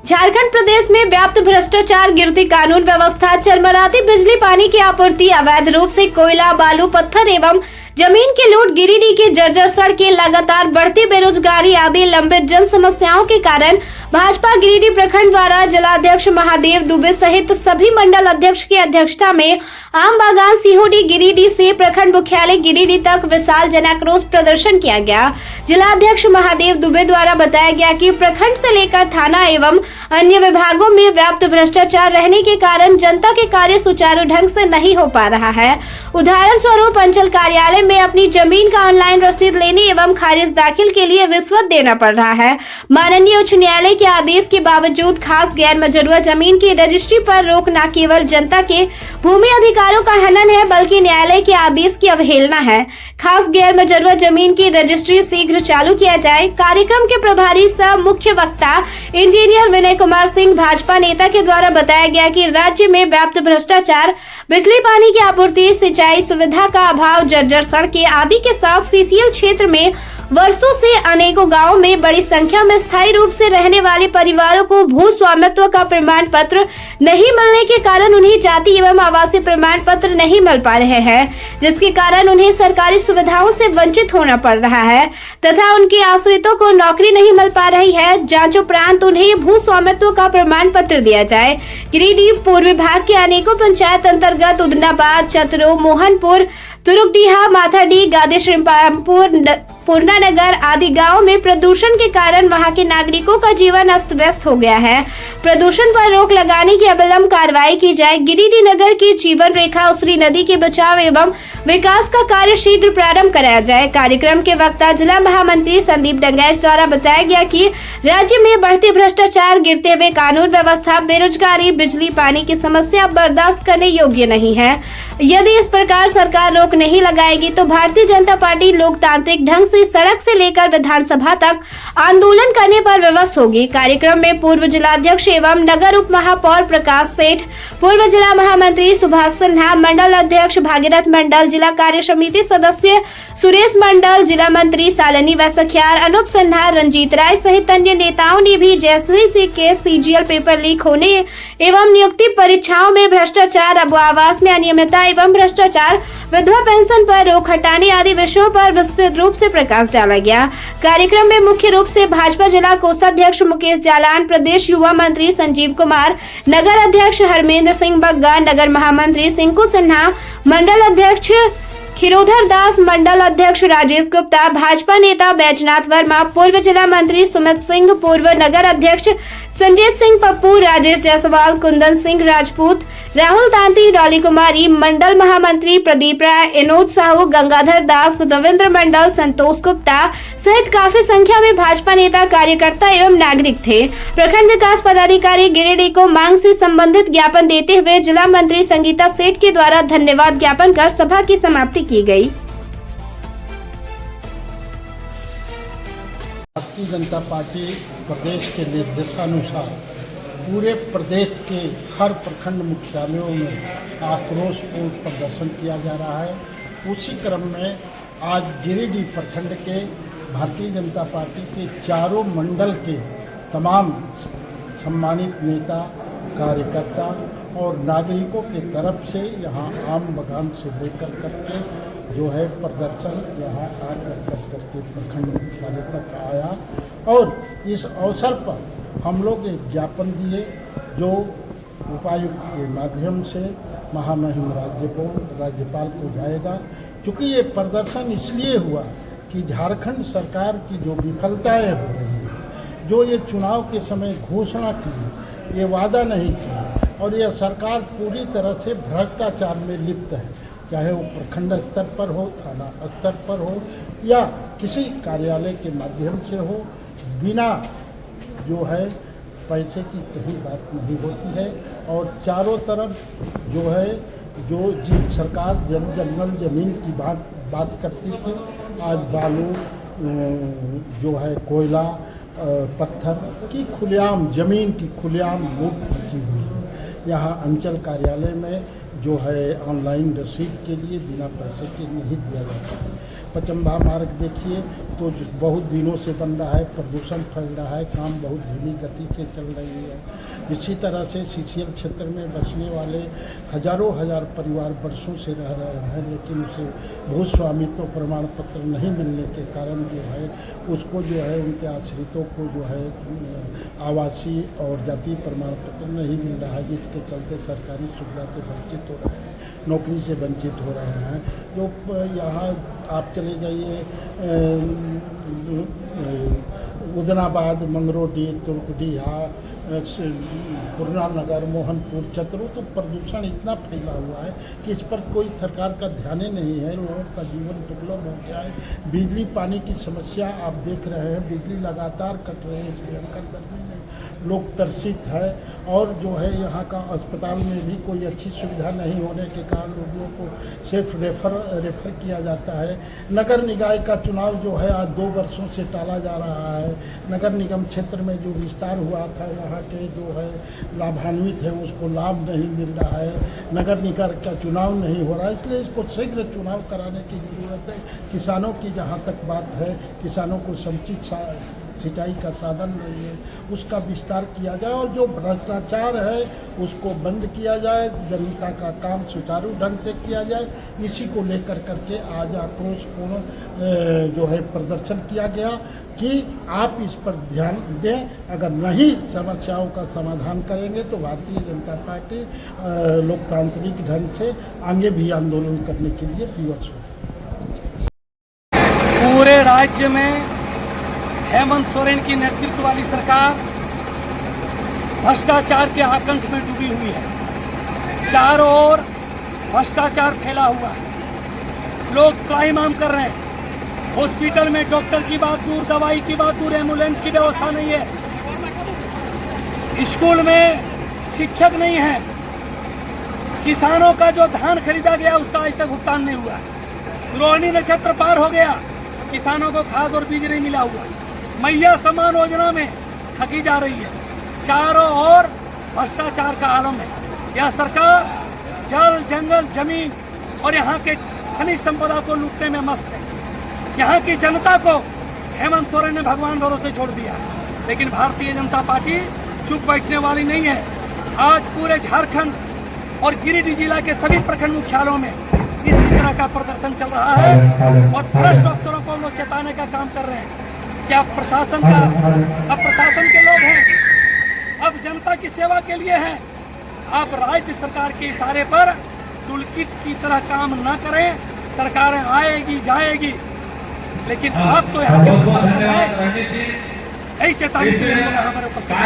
झारखंड प्रदेश में व्याप्त भ्रष्टाचार, गिरती कानून व्यवस्था, चरमराती बिजली पानी की आपूर्ति, अवैध रूप से कोयला, बालू, पत्थर एवं जमीन की लूट, गिरिडीह की जर्जर सड़कें, लगातार बढ़ती बेरोजगारी आदि लंबित जन समस्याओं के कारण भाजपा गिरिडीह प्रखंड द्वारा जिलाध्यक्ष महादेव दुबे सहित सभी मंडल अध्यक्ष की अध्यक्षता में आम बागान सिहोडी गिरिडीह से प्रखंड मुख्यालय गिरिडीह तक विशाल जन आक्रोश प्रदर्शन किया गया। जिलाध्यक्ष महादेव दुबे द्वारा बताया गया कि प्रखंड से लेकर थाना एवं अन्य विभागों में व्याप्त भ्रष्टाचार रहने के कारण जनता के कार्य सुचारू ढंग से नहीं हो पा रहा है। उदाहरण स्वरूप अंचल कार्यालय में अपनी जमीन का ऑनलाइन रसीद लेने एवं खारिज दाखिल के लिए रिश्वत देना पड़ रहा है। माननीय उच्च न्यायालय के आदेश के बावजूद खास गैर मजरूआ जमीन की रजिस्ट्री पर रोक न केवल जनता के भूमि अधिकारों का हनन है बल्कि न्यायालय के आदेश की अवहेलना है। खास गैर मजरूआ जमीन की रजिस्ट्री शीघ्र चालू किया जाए। कार्यक्रम के प्रभारी सह मुख्य वक्ता इंजीनियर विनय कुमार सिंह भाजपा नेता के द्वारा बताया गया कि राज्य में व्याप्त भ्रष्टाचार, बिजली पानी की आपूर्ति, सिंचाई सुविधा का अभाव, जर्जर सड़कें आदि के साथ सीसीएल क्षेत्र में वर्षों से अनेकों गांवों में बड़ी संख्या में स्थायी रूप से रहने वाले परिवारों को भू स्वामित्व का प्रमाण पत्र नहीं मिलने के कारण उन्हें जाति एवं आवासीय प्रमाण पत्र नहीं मिल पा रहे हैं, जिसके कारण उन्हें सरकारी सुविधाओं से वंचित होना पड़ रहा है तथा उनके आश्रितों को नौकरी नहीं मिल पा रही है। जांच उपरांत उन्हें भू स्वामित्व का प्रमाण पत्र दिया जाए। गिरिडीह पूर्व विभाग के अनेकों पंचायत अंतर्गत उदनाबाद, चतरो, मोहनपुर, तुरुकडीहा, माथाडीह, गादी श्रीरामपुर, पूर्णानगर आदि गांवों में प्रदूषण के कारण वहां के नागरिकों का जीवन अस्त व्यस्त हो गया है। प्रदूषण पर रोक लगाने की अविलंब कार्रवाई की जाए। गिरिडीह नगर की जीवन रेखा उसरी नदी के बचाव एवं विकास का कार्य शीघ्र प्रारंभ कराया जाए। कार्यक्रम के वक्ता जिला महामंत्री संदीप डंगैश द्वारा बताया गया कि राज्य में बढ़ते भ्रष्टाचार, गिरते हुए कानून व्यवस्था, बेरोजगारी, बिजली पानी की समस्या बर्दाश्त करने योग्य नहीं है। यदि इस प्रकार सरकार रोक नहीं लगाएगी तो भारतीय जनता पार्टी लोकतांत्रिक ढंग से सड़क से लेकर विधानसभा तक आंदोलन करने पर विवश होगी। कार्यक्रम में पूर्व जिलाध्यक्ष एवं नगर उप महापौर प्रकाश सेठ, पूर्व जिला महामंत्री सुभाष सिन्हा, मंडल अध्यक्ष भागीरथ मंडल, जिला कार्य समिति सदस्य सुरेश मंडल, जिला मंत्री सालनी वैसखियार, अनूप सिन्हा, रंजीत राय सहित अन्य नेताओं ने भी जैसे के सीजीएल पेपर लीक होने एवं नियुक्ति परीक्षाओं में भ्रष्टाचार, अब आवास में अनियमितता एवं भ्रष्टाचार, विधवा पेंशन पर रोक हटाने आदि विषयों पर विस्तृत रूप से प्रकाश डाला गया। कार्यक्रम में मुख्य रूप से भाजपा जिला कोषाध्यक्ष मुकेश जालान, प्रदेश युवा मंत्री संजीव कुमार, नगर अध्यक्ष हरमेंद्र सिंह बग्गा, नगर महामंत्री सिंकू सिन्हा, मंडल अध्यक्ष खिरोधर दास, मंडल अध्यक्ष राजेश गुप्ता, भाजपा नेता बैजनाथ वर्मा, पूर्व जिला मंत्री सुमित सिंह, पूर्व नगर अध्यक्ष संजीत सिंह पप्पू, राजेश जायसवाल, कुंदन सिंह राजपूत, राहुल तांती, डॉली कुमारी, मंडल महामंत्री प्रदीप राय, विनोद साहू, गंगाधर दास, रविंद्र मंडल, संतोष गुप्ता सहित काफी संख्या में भाजपा नेता, कार्यकर्ता एवं नागरिक थे। प्रखंड विकास पदाधिकारी गिरिडीह को मांग से संबंधित ज्ञापन देते हुए जिला मंत्री संगीता सेठ के द्वारा धन्यवाद ज्ञापन कर सभा की समाप्ति की गई। भारतीय जनता पार्टी प्रदेश के निर्देशानुसार पूरे प्रदेश के हर प्रखंड मुख्यालयों में आक्रोशपूर्ण प्रदर्शन किया जा रहा है। उसी क्रम में आज गिरिडीह प्रखंड के भारतीय जनता पार्टी के चारों मंडल के तमाम सम्मानित नेता, कार्यकर्ता और नागरिकों के तरफ से यहाँ आम बागान से लेकर करके जो है प्रदर्शन यहाँ आकर करके प्रखंड मुख्यालय तक आया और इस अवसर पर हम लोग एक ज्ञापन दिए जो उपायुक्त के माध्यम से महामहिम राज्यपाल को जाएगा। क्योंकि ये प्रदर्शन इसलिए हुआ कि झारखंड सरकार की जो विफलताएं हो रही हैं, जो ये चुनाव के समय घोषणा की, ये वादा नहीं किया और यह सरकार पूरी तरह से भ्रष्टाचार में लिप्त है, चाहे वो प्रखंड स्तर पर हो, थाना स्तर पर हो या किसी कार्यालय के माध्यम से हो, बिना जो है पैसे की कहीं बात नहीं होती है। और चारों तरफ जो है सरकार जंगल ज़मीन की बात करती थी, आज बालू जो है कोयला, पत्थर की खुलेआम ज़मीन की खुलेआम लूट मची हुई है। यहाँ अंचल कार्यालय में जो है ऑनलाइन रसीद के लिए बिना पैसे के नहीं दिया जाता है। पचम्बा मार्ग देखिए तो बहुत दिनों से बन रहा है, प्रदूषण फैल रहा है, काम बहुत धीमी गति से चल रही है। इसी तरह से सीसीएल क्षेत्र में बसने वाले हजारों हजार परिवार वर्षों से रह रहे हैं, लेकिन उसे भूस्वामित्व प्रमाण पत्र नहीं मिलने के कारण जो है उसको जो है उनके आश्रितों को जो है आवासीय और जाति प्रमाण पत्र नहीं मिल रहा है, जिसके चलते सरकारी सुविधा से वंचित हो रहे हैं, नौकरी से वंचित हो रहे हैं। जो यहाँ आप चले जाइए उदनाबाद, मंगरोडी, तुर्कडीहा, पूर्णा नगर, मोहनपुर, चतरू, तो प्रदूषण इतना फैला हुआ है कि इस पर कोई सरकार का ध्यान ही नहीं है। लोगों का जीवन दुर्लभ हो गया है। बिजली पानी की समस्या आप देख रहे हैं, बिजली लगातार कट रही है, इस भयंकर गर्मी में लोग तरसित है। और जो है यहाँ का अस्पताल में भी कोई अच्छी सुविधा नहीं होने के कारण रोगियों को सिर्फ रेफर किया जाता है। नगर निकाय का चुनाव जो है आज 2 वर्षों से टाला जा रहा है। नगर निगम क्षेत्र में जो विस्तार हुआ था वहाँ के जो है लाभान्वित है उसको लाभ नहीं मिल रहा है। नगर निकाय का चुनाव नहीं हो रहा है, इसलिए इसको शीघ्र चुनाव कराने की ज़रूरत है। किसानों की जहाँ तक बात है, किसानों को समुचित सिंचाई का साधन नहीं है, उसका विस्तार किया जाए और जो भ्रष्टाचार है उसको बंद किया जाए, जनता का काम सुचारू ढंग से किया जाए। इसी को लेकर करके आज आक्रोशपूर्ण जो है प्रदर्शन किया गया कि आप इस पर ध्यान दें। अगर नहीं समस्याओं का समाधान करेंगे तो भारतीय जनता पार्टी लोकतांत्रिक ढंग से आगे भी आंदोलन करने के लिए विवश हो। पूरे राज्य में हेमंत सोरेन की नेतृत्व वाली सरकार भ्रष्टाचार के आकंठ में डूबी हुई है। चारों ओर भ्रष्टाचार फैला हुआ है। लोग त्राहिमाम कर रहे हैं। हॉस्पिटल में डॉक्टर की बात दूर, दवाई की बात दूर, एम्बुलेंस की व्यवस्था नहीं है। स्कूल में शिक्षक नहीं है। किसानों का जो धान खरीदा गया उसका आज तक भुगतान नहीं हुआ। रोहिणी नक्षत्र पार हो गया, किसानों को खाद और बीज नहीं मिला हुआ। मैया सम्मान योजना में ठगी जा रही है। चारों ओर भ्रष्टाचार का आलम है। यह सरकार जल, जंगल, जमीन और यहाँ के खनिज संपदा को लूटने में मस्त है। यहाँ की जनता को हेमंत सोरेन ने भगवान भरोसे छोड़ दिया, लेकिन भारतीय जनता पार्टी चुप बैठने वाली नहीं है। आज पूरे झारखंड और गिरिडीह जिला के सभी प्रखंड मुख्यालयों में इसी तरह का प्रदर्शन चल रहा है और भ्रष्ट अफसरों को लोग चेताने का काम कर रहे हैं कि अब प्रशासन के लोग हैं, अब जनता की सेवा के लिए हैं। आप राज्य सरकार के इशारे पर टूलकिट की तरह काम न करें। सरकारें आएगी जाएगी, लेकिन आप तो यहाँ के प्रशासन है। यही चेतावनी यहाँ पर उपस्थित